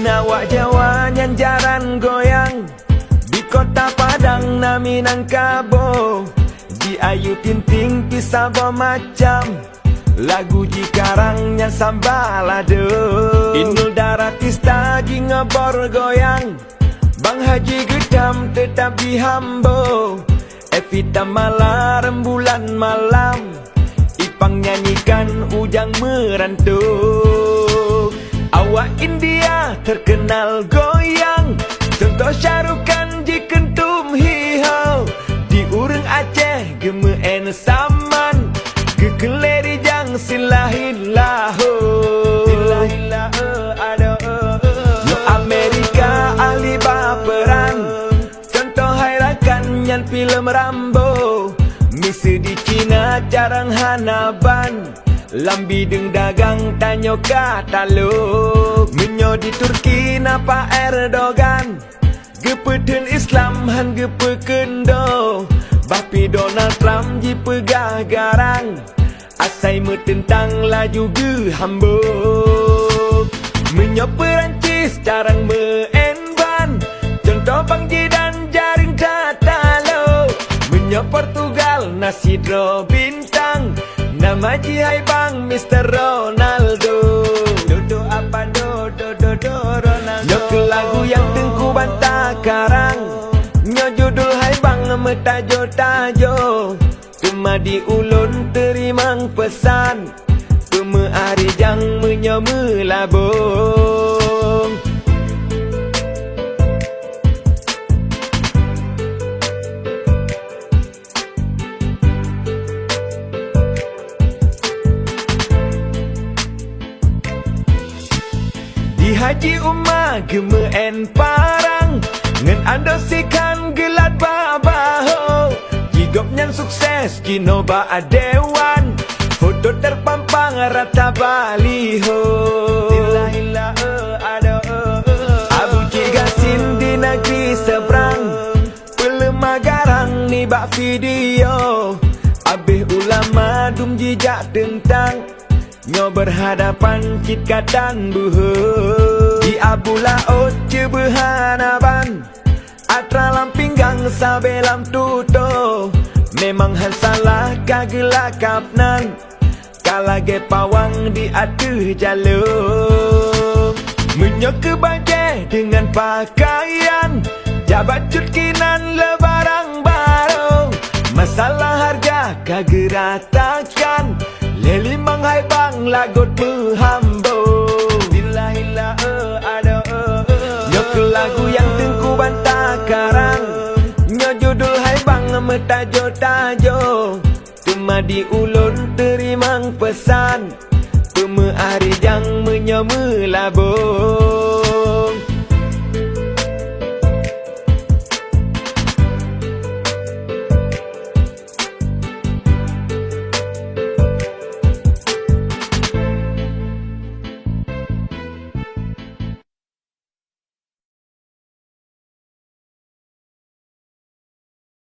awak Jawa nyanjaran goyang di kota Padang na Minangkabau. Di ayu tinting pisah macam lagu jikarang yang sambalado. Inul Daratista gi ngebor goyang, Bang Haji Gedam tetap di Hambo. Evita Mala rembulan malam, Ipang nyanyikan Ujang Merantau. Awak India terkenal goyang, contoh Syarukan jikentum hihau. Di urang Aceh gemeen saman, kekeleri jang silahilahu. Yo Amerika ahli baperan, contoh hairakan nyan film Rambo. Misi di Cina jarang hanaban, lambi deng dagang tanyo katalog. Menyo di Turki napa Erdogan, gepeden Islam han gepekendo. Bapi Donald Trump ji pegah garang, asai metentang laju ge hambuk. Menyo Perancis jarang meenban, contoh Bang Jidan jaring tatalo. Menyo Portugal Nasidro bintang, nama Jihai Bang Mr. Ronaldo. Dodo apa dodo Ronaldo. Nyo ke lagu yang tengku bantah karang, nyo judul Hai Bang metajo-tajo. Cuma di ulun terimang pesan, cuma hari jang menyo melabung. Di Haji Umar gemeen parang, ngen andosikan gelat babaho. Jigop nyan sukses kinoba adewan, foto terpampang rata baliho. Abu Cigasin di negeri seberang, pelemah garang ni bak video. Abih ulama dum jijak tentang, nyo berhadapan cit dan buho. Di Abu Laut cebehanaban, atra lampinggang sabelam tuto. Memang han salah kagelakapnan, kalage pawang di atuh jalur. Menyo ke baje dengan pakaian, jabat cutkinan lebarang baru. Masalah harga kageratakan, lelimang Hai Bang lagot mehambo. Nyo ke lagu yang tengku bantah karang, nyo judul Hai Bang metajo-tajo. Cuma di ulun terimang pesan, cuma hari jang menyo melabung.